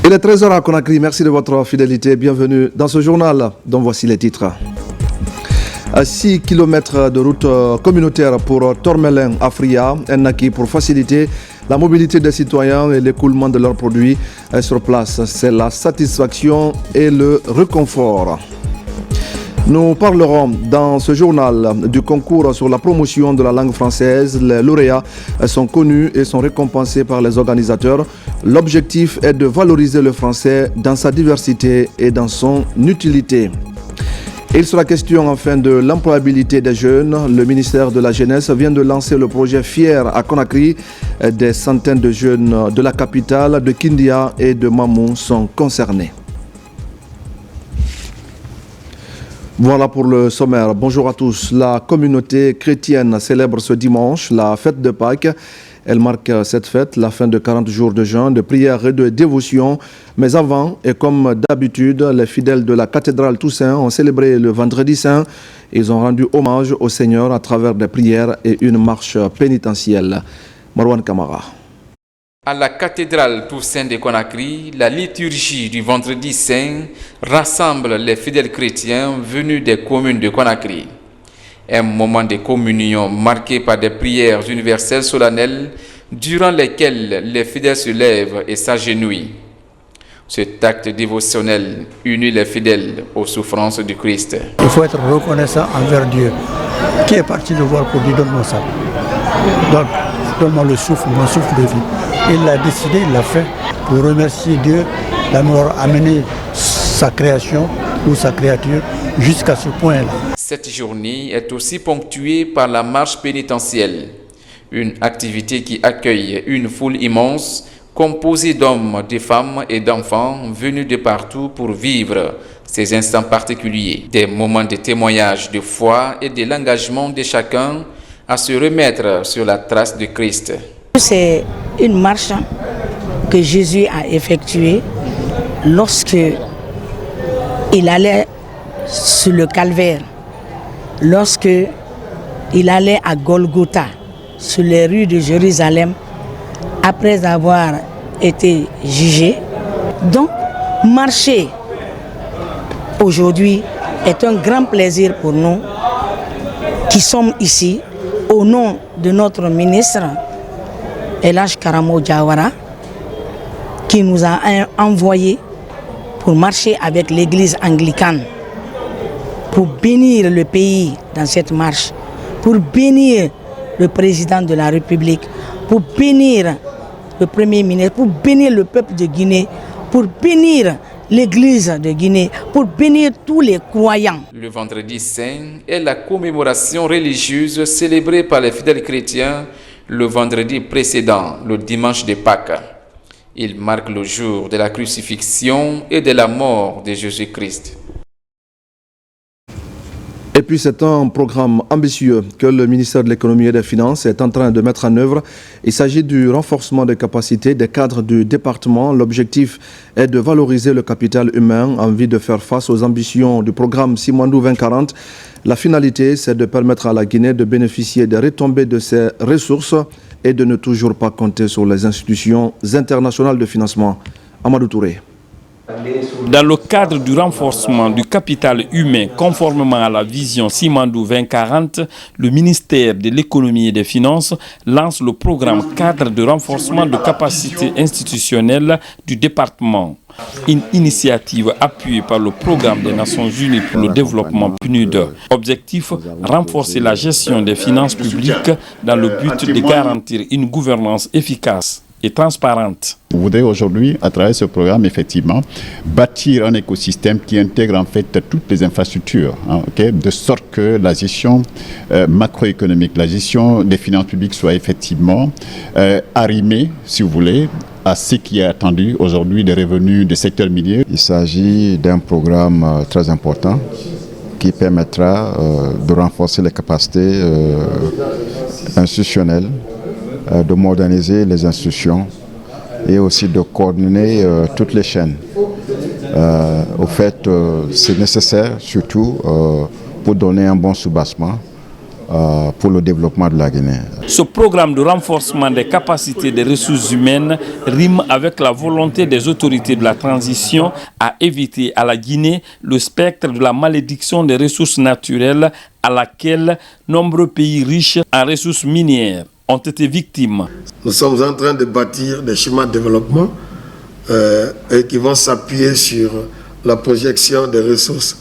Il est 13h à Conakry, merci de votre fidélité. Bienvenue dans ce journal dont voici les titres. À 6 km de route communautaire pour Tormelin-Afria, un acquis pour faciliter la mobilité des citoyens et l'écoulement de leurs produits sur place. C'est la satisfaction et le réconfort. Nous parlerons dans ce journal du concours sur la promotion de la langue française. Les lauréats sont connus et sont récompensés par les organisateurs. L'objectif est de valoriser le français dans sa diversité et dans son utilité. Il sera question enfin de l'employabilité des jeunes. Le ministère de la Jeunesse vient de lancer le projet Fier à Conakry. Des centaines de jeunes de la capitale, de Kindia et de Mamou sont concernés. Voilà pour le sommaire. Bonjour à tous. La communauté chrétienne célèbre ce dimanche la fête de Pâques. Elle marque cette fête la fin de 40 jours de jeûne, de prière et de dévotion. Mais avant, et comme d'habitude, les fidèles de la cathédrale Toussaint ont célébré le vendredi saint. Ils ont rendu hommage au Seigneur à travers des prières et une marche pénitentielle. Marwan Kamara. À la cathédrale Toussaint de Conakry, la liturgie du vendredi saint rassemble les fidèles chrétiens venus des communes de Conakry. Un moment de communion marqué par des prières universelles solennelles durant lesquelles les fidèles se lèvent et s'agenouillent. Cet acte dévotionnel unit les fidèles aux souffrances du Christ. Il faut être reconnaissant envers Dieu qui est parti le voir pour lui donner ça. Donc, donne-moi le souffle, mon souffle de vie. Il l'a décidé, il l'a fait pour remercier Dieu d'avoir amené sa création ou sa créature jusqu'à ce point-là. Cette journée est aussi ponctuée par la marche pénitentielle, une activité qui accueille une foule immense composée d'hommes, de femmes et d'enfants venus de partout pour vivre ces instants particuliers, des moments de témoignage de foi et de l'engagement de chacun à se remettre sur la trace de Christ. C'est une marche que Jésus a effectuée lorsque il allait sur le calvaire, lorsque il allait à Golgotha, sur les rues de Jérusalem, après avoir été jugé. Donc, marcher aujourd'hui est un grand plaisir pour nous qui sommes ici au nom de notre ministre Elhaj Karamo Diawara, qui nous a envoyés pour marcher avec l'église anglicane, pour bénir le pays dans cette marche, pour bénir le président de la République, pour bénir le Premier ministre, pour bénir le peuple de Guinée, pour bénir l'église de Guinée, pour bénir tous les croyants. Le vendredi saint est la commémoration religieuse célébrée par les fidèles chrétiens le vendredi précédent, le dimanche de Pâques. Il marque le jour de la crucifixion et de la mort de Jésus-Christ. Et puis c'est un programme ambitieux que le ministère de l'économie et des finances est en train de mettre en œuvre. Il s'agit du renforcement des capacités des cadres du département. L'objectif est de valoriser le capital humain en vue de faire face aux ambitions du programme Simandou 2040. La finalité, c'est de permettre à la Guinée de bénéficier des retombées de ses ressources et de ne toujours pas compter sur les institutions internationales de financement. Amadou Touré. Dans le cadre du renforcement du capital humain conformément à la vision Simandou 2040, le ministère de l'économie et des finances lance le programme cadre de renforcement de capacités institutionnelles du département. Une initiative appuyée par le programme des Nations Unies pour le développement PNUD. Objectif, renforcer la gestion des finances publiques dans le but de garantir une gouvernance efficace et transparente. Vous voudrez aujourd'hui, à travers ce programme, effectivement, bâtir un écosystème qui intègre en fait toutes les infrastructures, de sorte que la gestion macroéconomique, la gestion des finances publiques soit effectivement arrimée, si vous voulez, à ce qui est attendu aujourd'hui des revenus du secteur minier. Il s'agit d'un programme très important qui permettra de renforcer les capacités institutionnelles, de moderniser les institutions et aussi de coordonner toutes les chaînes. Au fait, c'est nécessaire surtout pour donner un bon soubassement pour le développement de la Guinée. Ce programme de renforcement des capacités des ressources humaines rime avec la volonté des autorités de la transition à éviter à la Guinée le spectre de la malédiction des ressources naturelles à laquelle nombreux pays riches en ressources minières ont été victimes. Nous sommes en train de bâtir des schémas de développement et qui vont s'appuyer sur la projection des ressources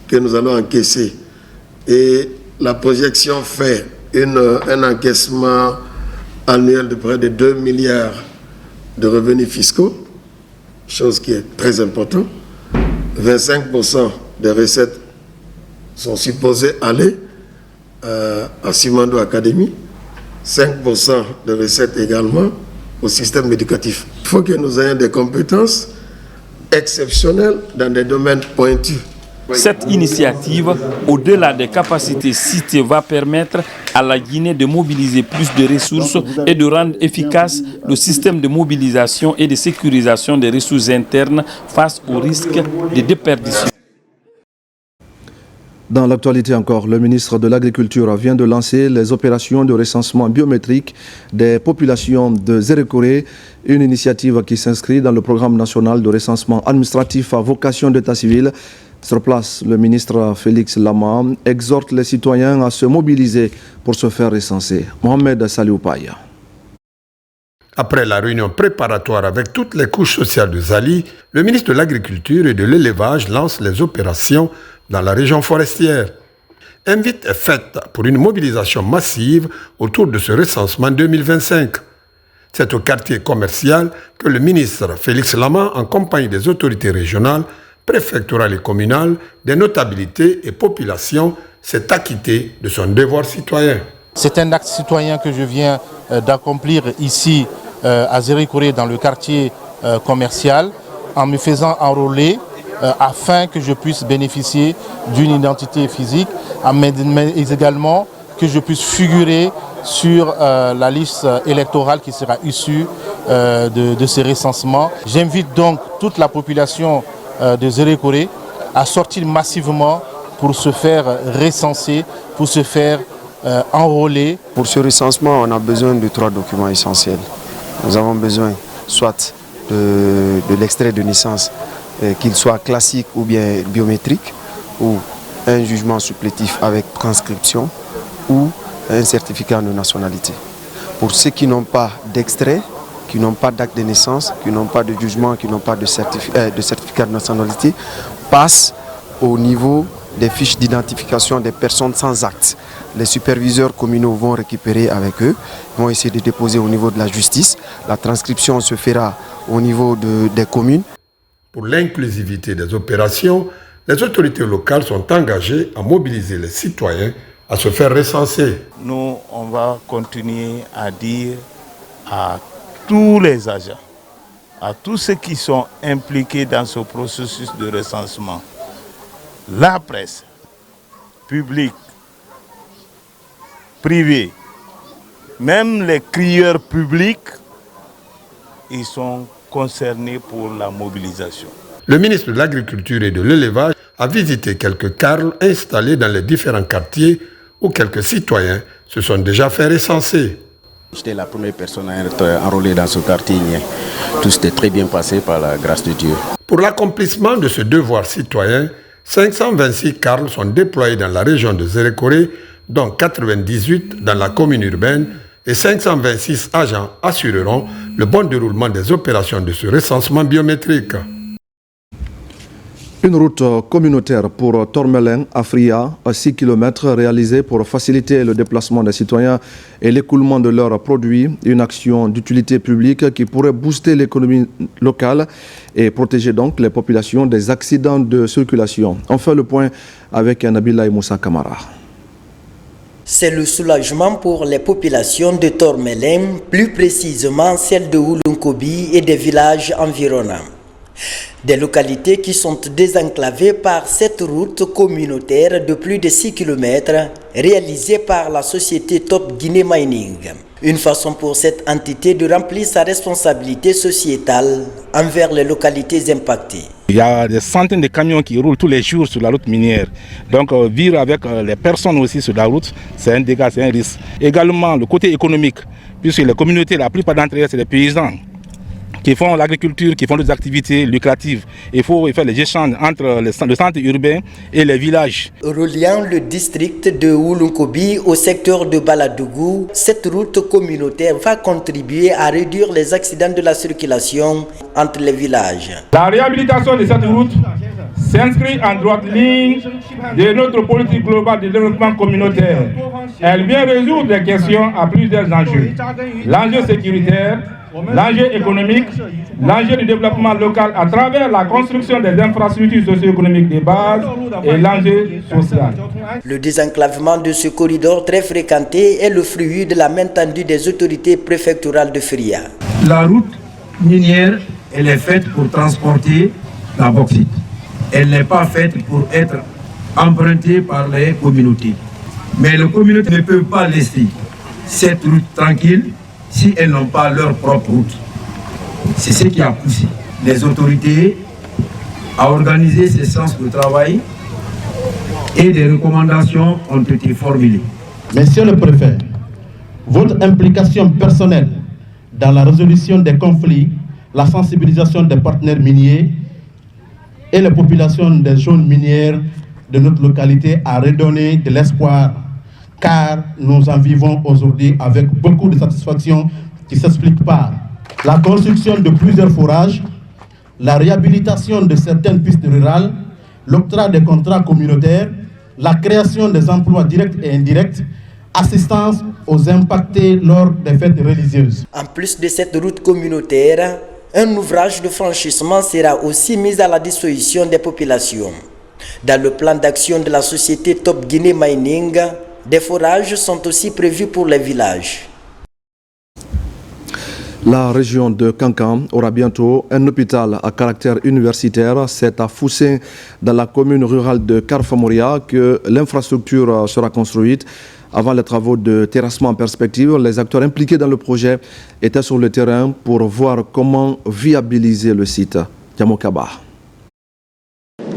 que nous allons encaisser. Et la projection fait un encaissement annuel de près de 2 milliards de revenus fiscaux, chose qui est très importante. 25% des recettes sont supposées aller à Simandou Academy, 5% de recettes également au système éducatif. Il faut que nous ayons des compétences exceptionnelles dans des domaines pointus. Cette initiative, au-delà des capacités citées, va permettre à la Guinée de mobiliser plus de ressources et de rendre efficace le système de mobilisation et de sécurisation des ressources internes face au risque de déperdition. Dans l'actualité encore, le ministre de l'Agriculture vient de lancer les opérations de recensement biométrique des populations de Zérékoré, une initiative qui s'inscrit dans le programme national de recensement administratif à vocation d'état civil. Sur place, le ministre Félix Lama exhorte les citoyens à se mobiliser pour se faire recenser. Mohamed Salioupaï. Après la réunion préparatoire avec toutes les couches sociales de Zali, le ministre de l'Agriculture et de l'Élevage lance les opérations dans la région forestière. Invite est faite pour une mobilisation massive autour de ce recensement 2025. C'est au quartier commercial que le ministre Félix Lama, en compagnie des autorités régionales, préfectorales et communales, des notabilités et populations, s'est acquitté de son devoir citoyen. C'est un acte citoyen que je viens d'accomplir ici à Zérékoré, dans le quartier commercial, en me faisant enrôler afin que je puisse bénéficier d'une identité physique, mais également que je puisse figurer sur la liste électorale qui sera issue de ces recensements. J'invite donc toute la population de Zérékoré à sortir massivement pour se faire recenser, pour se faire enrôler. Pour ce recensement, on a besoin de 3 documents essentiels. Nous avons besoin soit de l'extrait de naissance, qu'il soit classique ou bien biométrique, ou un jugement supplétif avec transcription, ou un certificat de nationalité. Pour ceux qui n'ont pas d'extrait, qui n'ont pas d'acte de naissance, qui n'ont pas de jugement, qui n'ont pas de certificat de nationalité, passent au niveau des fiches d'identification des personnes sans acte. Les superviseurs communaux vont récupérer avec eux, vont essayer de déposer au niveau de la justice. La transcription se fera au niveau des communes. Pour l'inclusivité des opérations, les autorités locales sont engagées à mobiliser les citoyens à se faire recenser. Nous, on va continuer à dire à tous les agents, à tous ceux qui sont impliqués dans ce processus de recensement, la presse, publique, privée, même les crieurs publics, ils sont concernés pour la mobilisation. Le ministre de l'Agriculture et de l'Élevage a visité quelques carles installés dans les différents quartiers où quelques citoyens se sont déjà fait recenser. J'étais la première personne à être enrôlée dans ce quartier. Tout s'était très bien passé par la grâce de Dieu. Pour l'accomplissement de ce devoir citoyen, 526 carles sont déployés dans la région de Zérékoré, dont 98 dans la commune urbaine, et 526 agents assureront le bon déroulement des opérations de ce recensement biométrique. Une route communautaire pour Tormelin, Afria, à 6 km, réalisée pour faciliter le déplacement des citoyens et l'écoulement de leurs produits. Une action d'utilité publique qui pourrait booster l'économie locale et protéger donc les populations des accidents de circulation. On fait le point avec Nabila Moussa Kamara. C'est le soulagement pour les populations de Tormelin, plus précisément celles de Wulunkobi et des villages environnants. Des localités qui sont désenclavées par cette route communautaire de plus de 6 km réalisée par la société Top Guinée Mining. Une façon pour cette entité de remplir sa responsabilité sociétale envers les localités impactées. Il y a des centaines de camions qui roulent tous les jours sur la route minière. Donc vivre avec les personnes aussi sur la route, c'est un dégât, c'est un risque. Également le côté économique, puisque les communautés, la plupart d'entre elles, c'est des paysans qui font l'agriculture, qui font des activités lucratives. Il faut faire les échanges entre le centre urbain et les villages. Reliant le district de Wulunkobi au secteur de Baladougou, cette route communautaire va contribuer à réduire les accidents de la circulation entre les villages. La réhabilitation de cette route s'inscrit en droite ligne de notre politique globale de développement communautaire. Elle vient résoudre des questions à plusieurs enjeux. L'enjeu sécuritaire, l'enjeu économique, l'enjeu du développement local à travers la construction des infrastructures socio-économiques de base et l'enjeu social. Le désenclavement de ce corridor très fréquenté est le fruit de la main tendue des autorités préfectorales de Firia. La route minière, elle est faite pour transporter la bauxite. Elle n'est pas faite pour être empruntée par les communautés. Mais les communautés ne peuvent pas laisser cette route tranquille si elles n'ont pas leur propre route. C'est ce qui a poussé les autorités à organiser ces séances de travail et des recommandations ont été formulées. Monsieur le préfet, votre implication personnelle dans la résolution des conflits, la sensibilisation des partenaires miniers et les populations des zones minières de notre localité a redonné de l'espoir, car nous en vivons aujourd'hui avec beaucoup de satisfaction qui s'explique par la construction de plusieurs forages, la réhabilitation de certaines pistes rurales, l'octroi des contrats communautaires, la création des emplois directs et indirects, assistance aux impactés lors des fêtes religieuses. En plus de cette route communautaire, un ouvrage de franchissement sera aussi mis à la disposition des populations. Dans le plan d'action de la société Top Guinée Mining, des forages sont aussi prévus pour les villages. La région de Kankan aura bientôt un hôpital à caractère universitaire. C'est à Foussin, dans la commune rurale de Karfamoria, que l'infrastructure sera construite. Avant les travaux de terrassement en perspective, les acteurs impliqués dans le projet étaient sur le terrain pour voir comment viabiliser le site. Yamokaba.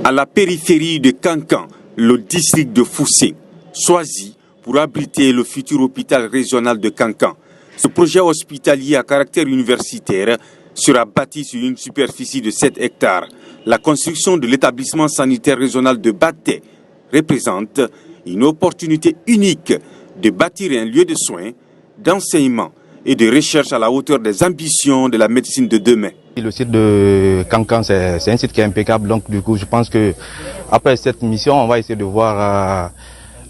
À la périphérie de Kankan, le district de Foussin, choisi pour abriter le futur hôpital régional de Kankan. Ce projet hospitalier à caractère universitaire sera bâti sur une superficie de 7 hectares. La construction de l'établissement sanitaire régional de Baté représente une opportunité unique de bâtir un lieu de soins, d'enseignement et de recherche à la hauteur des ambitions de la médecine de demain. Le site de Kankan, c'est un site qui est impeccable, donc du coup je pense que après cette mission, on va essayer de voir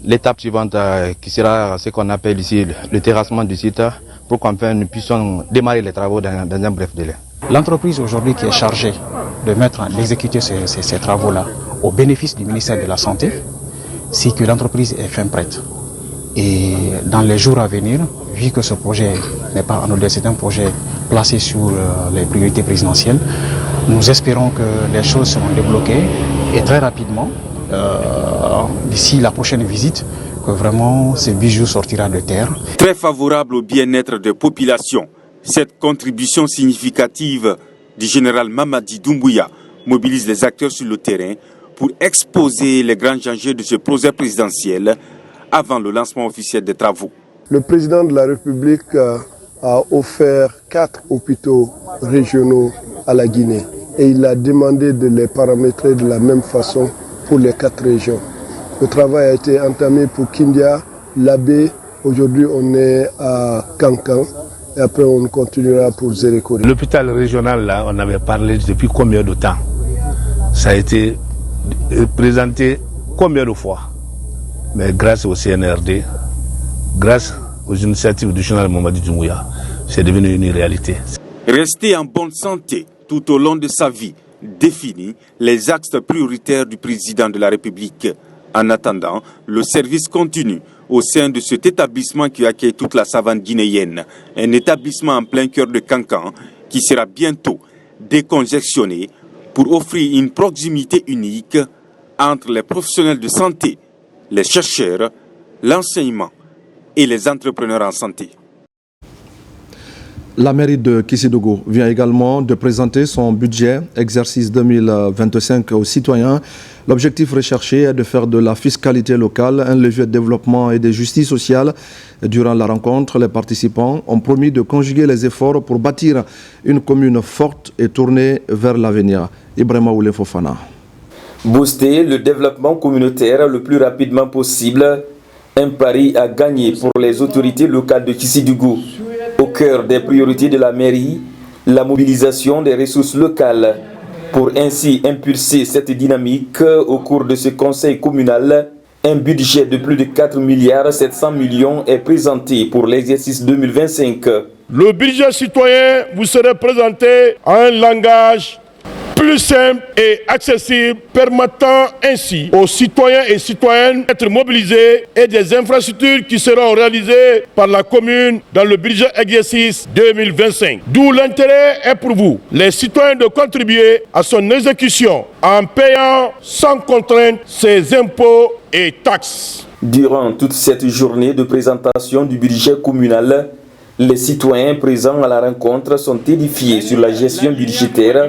l'étape suivante qui sera ce qu'on appelle ici le terrassement du site pour qu'enfin nous puissions démarrer les travaux dans un bref délai. L'entreprise aujourd'hui qui est chargée de mettre en exécuter ces travaux-là au bénéfice du ministère de la Santé, c'est que l'entreprise est fin prête. Et dans les jours à venir, vu que ce projet n'est pas anodin, c'est un projet placé sur les priorités présidentielles, nous espérons que les choses seront débloquées et très rapidement, d'ici la prochaine visite, que vraiment ce bijou sortira de terre. Très favorable au bien-être des populations, cette contribution significative du général Mamadi Doumbouya mobilise les acteurs sur le terrain pour exposer les grands enjeux de ce projet présidentiel avant le lancement officiel des travaux. Le président de la République a offert 4 hôpitaux régionaux à la Guinée et il a demandé de les paramétrer de la même façon pour les 4 régions. Le travail a été entamé pour Kindia, Labé. Aujourd'hui, on est à Kankan et après on continuera pour Zérékori. L'hôpital régional, là, on avait parlé depuis combien de temps? Ça a été présenté combien de fois? Mais grâce au CNRD, grâce aux initiatives du général Mamadi Doumbouya, c'est devenu une réalité. Rester en bonne santé tout au long de sa vie définit les axes prioritaires du président de la République. En attendant, le service continue au sein de cet établissement qui accueille toute la savane guinéenne, un établissement en plein cœur de Kankan qui sera bientôt décongestionné pour offrir une proximité unique entre les professionnels de santé, les chercheurs, l'enseignement et les entrepreneurs en santé. La mairie de Kissidougou vient également de présenter son budget exercice 2025 aux citoyens. L'objectif recherché est de faire de la fiscalité locale un levier de développement et de justice sociale. Durant la rencontre, les participants ont promis de conjuguer les efforts pour bâtir une commune forte et tournée vers l'avenir. Ibrahima Oulé Fofana. Booster le développement communautaire le plus rapidement possible, un pari à gagner pour les autorités locales de Kissidougou. Au cœur des priorités de la mairie, la mobilisation des ressources locales. Pour ainsi impulser cette dynamique, au cours de ce conseil communal, un budget de plus de 4 milliards 700 millions est présenté pour l'exercice 2025. Le budget citoyen vous sera présenté en un langage plus simple et accessible, permettant ainsi aux citoyens et citoyennes d'être mobilisés et des infrastructures qui seront réalisées par la commune dans le budget exercice 2025. D'où l'intérêt est pour vous, les citoyens, de contribuer à son exécution en payant sans contrainte ses impôts et taxes. Durant toute cette journée de présentation du budget communal, les citoyens présents à la rencontre sont édifiés sur la gestion budgétaire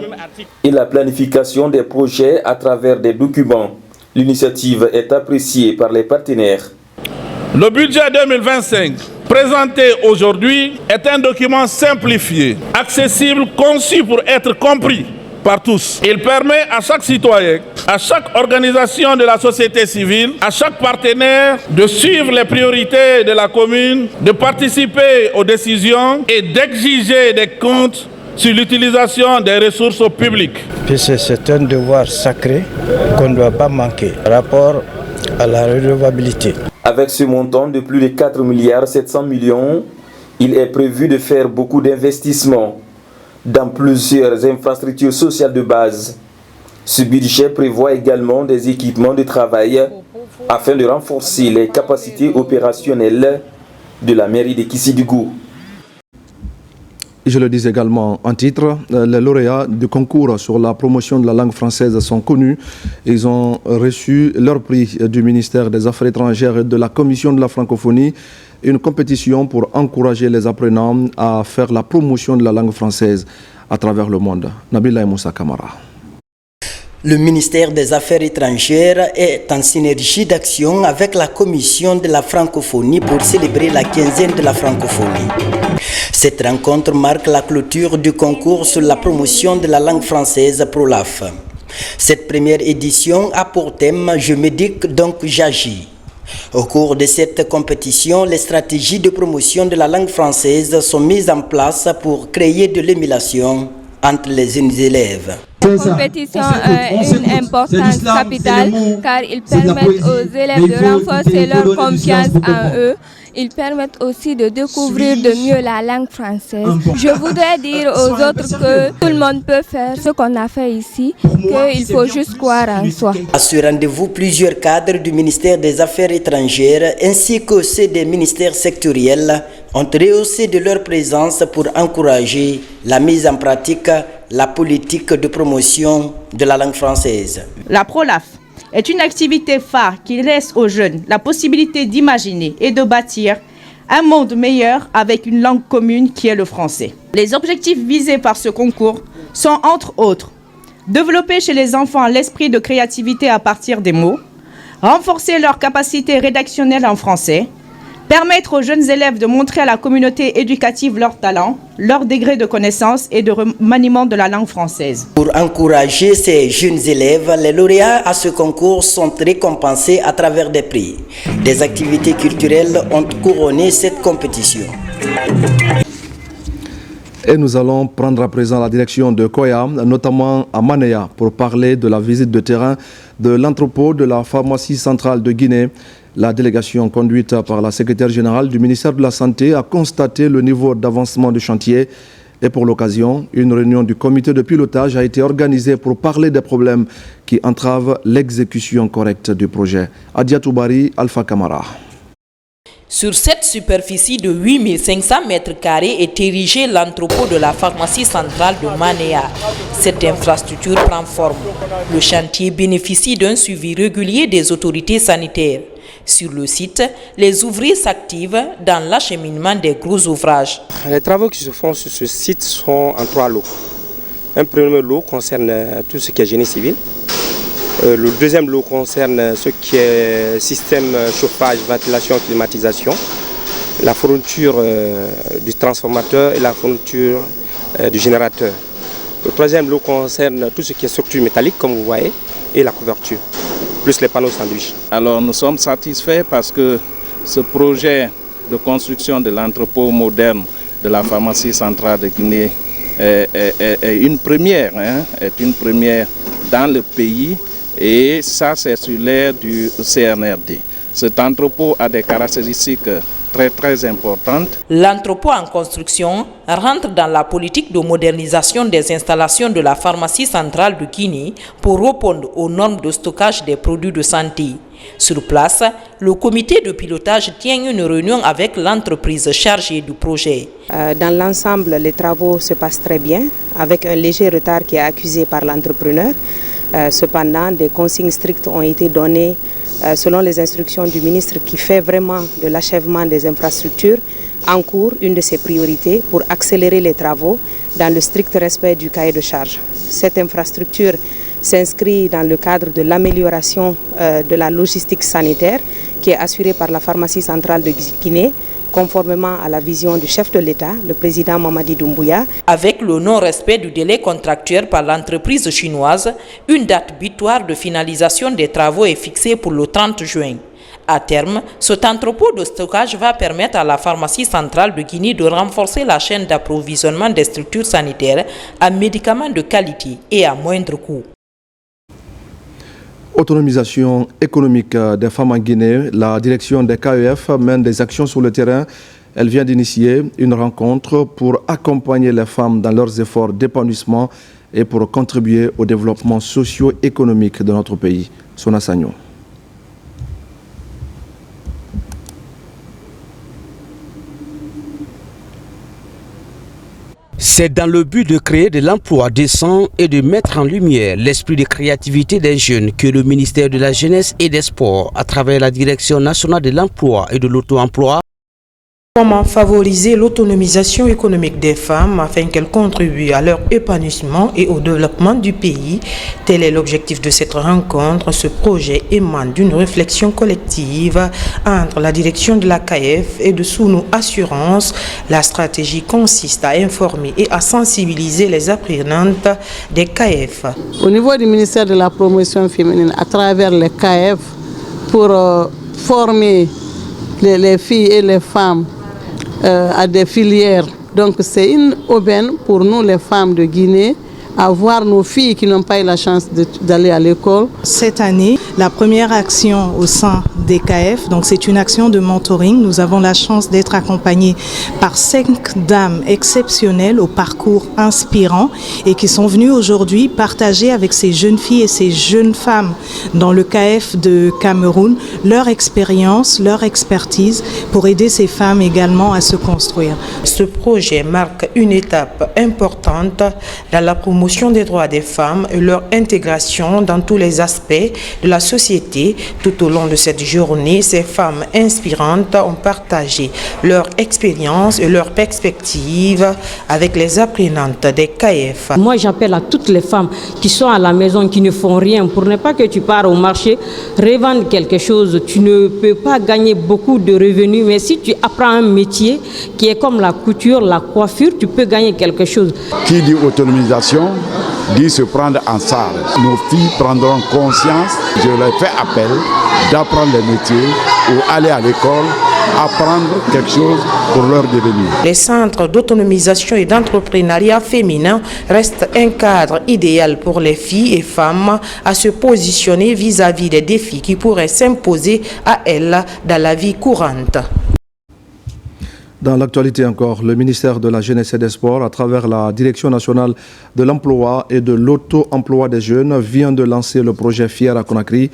et la planification des projets à travers des documents. L'initiative est appréciée par les partenaires. Le budget 2025 présenté aujourd'hui est un document simplifié, accessible, conçu pour être compris par tous. Il permet à chaque citoyen, à chaque organisation de la société civile, à chaque partenaire de suivre les priorités de la commune, de participer aux décisions et d'exiger des comptes sur l'utilisation des ressources publiques. C'est un devoir sacré qu'on ne doit pas manquer par rapport à la redevabilité. Avec ce montant de plus de 4 milliards 700 millions, il est prévu de faire beaucoup d'investissements dans plusieurs infrastructures sociales de base. Ce budget prévoit également des équipements de travail afin de renforcer les capacités opérationnelles de la mairie de Kissidougou. Je le dis également en titre, les lauréats du concours sur la promotion de la langue française sont connus. Ils ont reçu leur prix du ministère des Affaires étrangères et de la Commission de la francophonie, une compétition pour encourager les apprenants à faire la promotion de la langue française à travers le monde. Nabila Moussa Kamara. Le ministère des Affaires étrangères est en synergie d'action avec la Commission de la francophonie pour célébrer la 15e de la francophonie. Cette rencontre marque la clôture du concours sur la promotion de la langue française ProLAF. Cette première édition a pour thème « Je m'éduque donc j'agis ». Au cours de cette compétition, les stratégies de promotion de la langue française sont mises en place pour créer de l'émulation entre les jeunes élèves. La compétition a une importance capitale car ils permettent aux élèves de renforcer leur confiance en eux. Ils permettent aussi de découvrir de mieux la langue française. Je voudrais dire aux autres que tout le monde peut faire ce qu'on a fait ici, qu'il faut juste croire en soi. À ce rendez-vous, plusieurs cadres du ministère des Affaires étrangères ainsi que ceux des ministères sectoriels ont rehaussé de leur présence pour encourager la mise en pratique la politique de promotion de la langue française. La ProLAF est une activité phare qui laisse aux jeunes la possibilité d'imaginer et de bâtir un monde meilleur avec une langue commune qui est le français. Les objectifs visés par ce concours sont entre autres développer chez les enfants l'esprit de créativité à partir des mots, renforcer leur capacité rédactionnelle en français, permettre aux jeunes élèves de montrer à la communauté éducative leurs talents, leur degré de connaissance et de remaniement de la langue française. Pour encourager ces jeunes élèves, les lauréats à ce concours sont récompensés à travers des prix. Des activités culturelles ont couronné cette compétition. Et nous allons prendre à présent la direction de Koya, notamment à Manéa, pour parler de la visite de terrain de l'entrepôt de la pharmacie centrale de Guinée. La délégation conduite par la secrétaire générale du ministère de la Santé a constaté le niveau d'avancement du chantier. Et pour l'occasion, une réunion du comité de pilotage a été organisée pour parler des problèmes qui entravent l'exécution correcte du projet. Adia Toubari, Alpha Kamara. Sur cette superficie de 8500 mètres carrés est érigé l'entrepôt de la pharmacie centrale de Manéa. Cette infrastructure prend forme. Le chantier bénéficie d'un suivi régulier des autorités sanitaires. Sur le site, les ouvriers s'activent dans l'acheminement des gros ouvrages. Les travaux qui se font sur ce site sont en 3 lots. Un premier lot concerne tout ce qui est génie civil. Le deuxième lot concerne ce qui est système chauffage, ventilation, climatisation, la fourniture du transformateur et la fourniture du générateur. Le troisième lot concerne tout ce qui est structure métallique, comme vous voyez, et la couverture, plus les panneaux sandwich. Alors nous sommes satisfaits parce que ce projet de construction de l'entrepôt moderne de la pharmacie centrale de Guinée est une première dans le pays, et ça c'est sur l'ère du CNRD. Cet entrepôt a des caractéristiques très importantes. L'entrepôt en construction rentre dans la politique de modernisation des installations de la pharmacie centrale de Guinée pour répondre aux normes de stockage des produits de santé. Sur place, le comité de pilotage tient une réunion avec l'entreprise chargée du projet. Dans l'ensemble, les travaux se passent très bien, avec un léger retard qui est accusé par l'entrepreneur. Cependant, des consignes strictes ont été données selon les instructions du ministre qui fait vraiment de l'achèvement des infrastructures en cours une de ses priorités pour accélérer les travaux dans le strict respect du cahier de charge. Cette infrastructure s'inscrit dans le cadre de l'amélioration de la logistique sanitaire qui est assurée par la pharmacie centrale de Guinée, conformément à la vision du chef de l'État, le président Mamadi Doumbouya. Avec le non-respect du délai contractuel par l'entreprise chinoise, une date butoir de finalisation des travaux est fixée pour le 30 juin. À terme, cet entrepôt de stockage va permettre à la pharmacie centrale de Guinée de renforcer la chaîne d'approvisionnement des structures sanitaires à médicaments de qualité et à moindre coût. Autonomisation économique des femmes en Guinée, la direction des KEF mène des actions sur le terrain. Elle vient d'initier une rencontre pour accompagner les femmes dans leurs efforts d'épanouissement et pour contribuer au développement socio-économique de notre pays. Sona Sagno. C'est dans le but de créer de l'emploi décent et de mettre en lumière l'esprit de créativité des jeunes que le ministère de la Jeunesse et des Sports, à travers la Direction nationale de l'emploi et de l'auto-emploi, Comment favoriser l'autonomisation économique des femmes afin qu'elles contribuent à leur épanouissement et au développement du pays? Tel est l'objectif de cette rencontre. Ce projet émane d'une réflexion collective entre la direction de la KF et de Sounou Assurance. La stratégie consiste à informer et à sensibiliser les apprenantes des KF. Au niveau du ministère de la promotion féminine, à travers les KF, pour former les filles et les femmes à des filières. Donc c'est une aubaine pour nous les femmes de Guinée à voir nos filles qui n'ont pas eu la chance d'aller à l'école. Cette année, la première action au sein des KF, donc c'est une action de mentoring. Nous avons la chance d'être accompagnés par 5 dames exceptionnelles au parcours inspirant et qui sont venues aujourd'hui partager avec ces jeunes filles et ces jeunes femmes dans le KF de Cameroun leur expérience, leur expertise pour aider ces femmes également à se construire. Ce projet marque une étape importante dans la promotion des droits des femmes et leur intégration dans tous les aspects de la société. Tout au long de cette journée, ces femmes inspirantes ont partagé leur expérience et leurs perspectives avec les apprenantes des KF. Moi, j'appelle à toutes les femmes qui sont à la maison, qui ne font rien, pour ne pas que tu pars au marché, revendre quelque chose. Tu ne peux pas gagner beaucoup de revenus, mais si tu apprends un métier qui est comme la couture, la coiffure, tu peux gagner quelque chose. Qui dit autonomisation dit se prendre en charge. Nos filles prendront conscience, je leur fais appel, d'apprendre les métiers ou aller à l'école, apprendre quelque chose pour leur devenir. Les centres d'autonomisation et d'entrepreneuriat féminin restent un cadre idéal pour les filles et femmes à se positionner vis-à-vis des défis qui pourraient s'imposer à elles dans la vie courante. Dans l'actualité encore, le ministère de la Jeunesse et des Sports, à travers la Direction nationale de l'emploi et de l'auto-emploi des jeunes, vient de lancer le projet Fier à Conakry.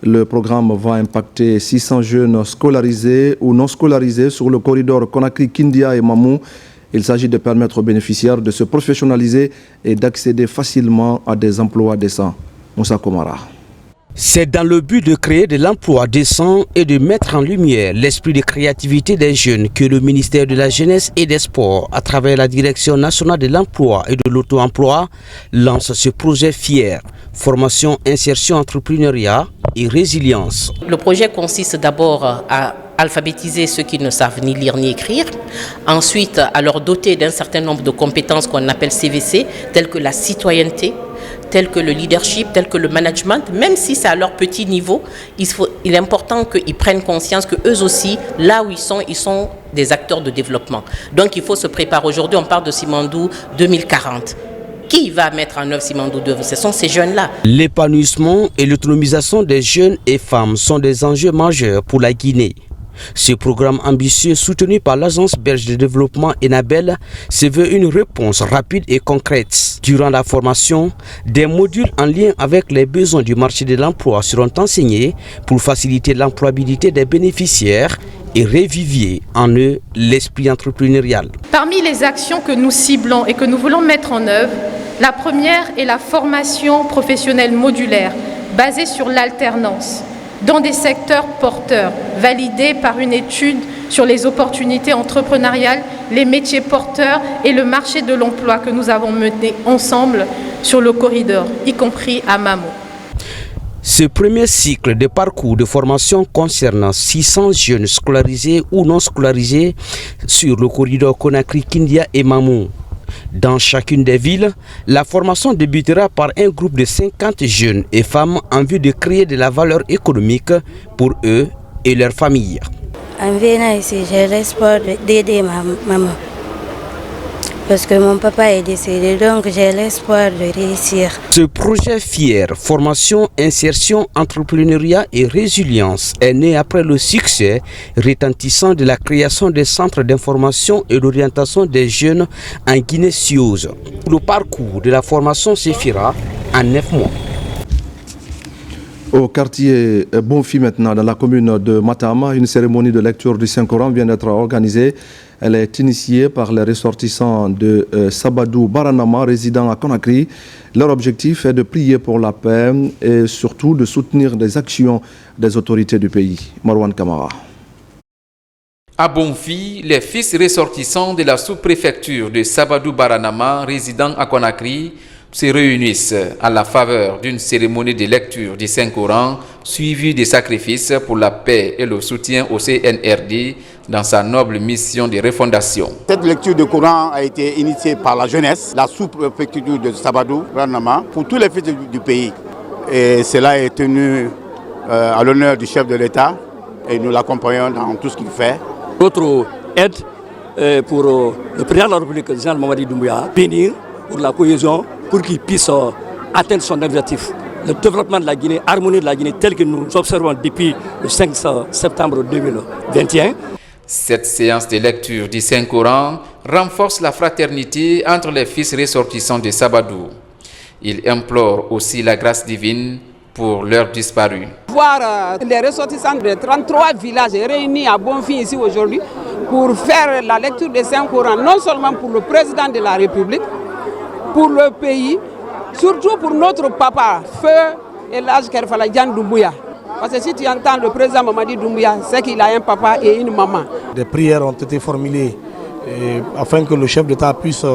Le programme va impacter 600 jeunes scolarisés ou non scolarisés sur le corridor Conakry-Kindia et Mamou. Il s'agit de permettre aux bénéficiaires de se professionnaliser et d'accéder facilement à des emplois décents. Moussa Komara. C'est dans le but de créer de l'emploi décent et de mettre en lumière l'esprit de créativité des jeunes que le ministère de la Jeunesse et des Sports, à travers la Direction nationale de l'emploi et de l'auto-emploi, lance ce projet FIER, formation, insertion, entrepreneuriat et résilience. Le projet consiste d'abord à alphabétiser ceux qui ne savent ni lire ni écrire, ensuite à leur doter d'un certain nombre de compétences qu'on appelle CVC, telles que la citoyenneté, tels que le leadership, tel que le management, même si c'est à leur petit niveau, il est important qu'ils prennent conscience qu'eux aussi, là où ils sont des acteurs de développement. Donc il faut se préparer. Aujourd'hui, on parle de Simandou 2040. Qui va mettre en œuvre Simandou 2040? Ce sont ces jeunes-là. L'épanouissement et l'autonomisation des jeunes et femmes sont des enjeux majeurs pour la Guinée. Ce programme ambitieux soutenu par l'Agence belge de développement Enabel se veut une réponse rapide et concrète. Durant la formation, des modules en lien avec les besoins du marché de l'emploi seront enseignés pour faciliter l'employabilité des bénéficiaires et revivier en eux l'esprit entrepreneurial. Parmi les actions que nous ciblons et que nous voulons mettre en œuvre, la première est la formation professionnelle modulaire basée sur l'alternance dans des secteurs porteurs, validés par une étude sur les opportunités entrepreneuriales, les métiers porteurs et le marché de l'emploi que nous avons mené ensemble sur le corridor, y compris à Mamo. Ce premier cycle de parcours de formation concerne 600 jeunes scolarisés ou non scolarisés sur le corridor Conakry-Kindia et Mamou. Dans chacune des villes, la formation débutera par un groupe de 50 jeunes et femmes en vue de créer de la valeur économique pour eux et leurs familles. En venant ici, j'ai l'espoir d'aider ma maman. Parce que mon papa est décédé, donc j'ai l'espoir de réussir. Ce projet FIER, formation, insertion, entrepreneuriat et résilience, est né après le succès retentissant de la création des centres d'information et d'orientation des jeunes en Guinée-Siose. Le parcours de la formation se fera en 9 mois. Au quartier Bonfi maintenant, dans la commune de Matama, une cérémonie de lecture du Saint-Coran vient d'être organisée. Elle est initiée par les ressortissants de Sabadou Baranama, résidant à Conakry. Leur objectif est de prier pour la paix et surtout de soutenir les actions des autorités du pays. Marwan Kamara. À Bonfi, les fils ressortissants de la sous-préfecture de Sabadou Baranama, résidant à Conakry, se réunissent à la faveur d'une cérémonie de lecture du Saint-Coran suivie des sacrifices pour la paix et le soutien au CNRD dans sa noble mission de refondation. Cette lecture du Coran a été initiée par la jeunesse, la sous-préfecture de Sabadou, Baranama, pour tous les fils du pays. Et cela est tenu à l'honneur du chef de l'État et nous l'accompagnons dans tout ce qu'il fait. Notre aide pour le président de la République, le général Mamadi Doumbouya, bénir pour la cohésion, pour qu'il puisse atteindre son objectif. Le développement de la Guinée, harmonie de la Guinée, tel que nous observons depuis le 5 septembre 2021. Cette séance de lecture du Saint-Coran renforce la fraternité entre les fils ressortissants de Sabadou. Il implore aussi la grâce divine pour leurs disparus. Voir les ressortissants de 33 villages réunis à Bonfi ici aujourd'hui pour faire la lecture du Saint-Coran, non seulement pour le président de la République, pour le pays, surtout pour notre papa, Feu Elhadji Kerfala Diane Doumbouya. Parce que si tu entends le président Mamadi Doumbouya, c'est qu'il a un papa et une maman. Des prières ont été formulées afin que le chef d'État puisse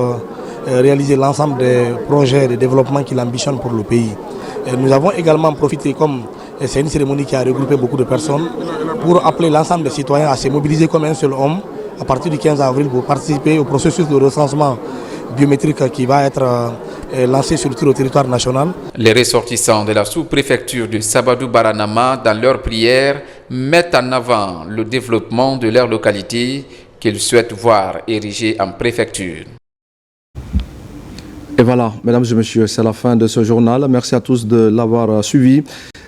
réaliser l'ensemble des projets de développement qu'il ambitionne pour le pays. Et nous avons également profité, comme c'est une cérémonie qui a regroupé beaucoup de personnes, pour appeler l'ensemble des citoyens à se mobiliser comme un seul homme à partir du 15 avril pour participer au processus de recensement biométrique qui va être lancé sur tout le territoire national. Les ressortissants de la sous-préfecture de Sabadou Baranama, dans leurs prières, mettent en avant le développement de leur localité qu'ils souhaitent voir érigée en préfecture. Et voilà, mesdames et messieurs, c'est la fin de ce journal. Merci à tous de l'avoir suivi.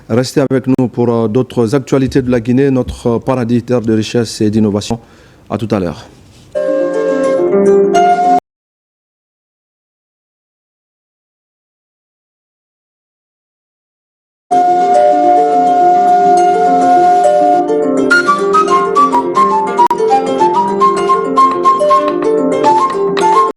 Restez avec nous pour d'autres actualités de la Guinée, notre paradis terre de richesse et d'innovation. À tout à l'heure.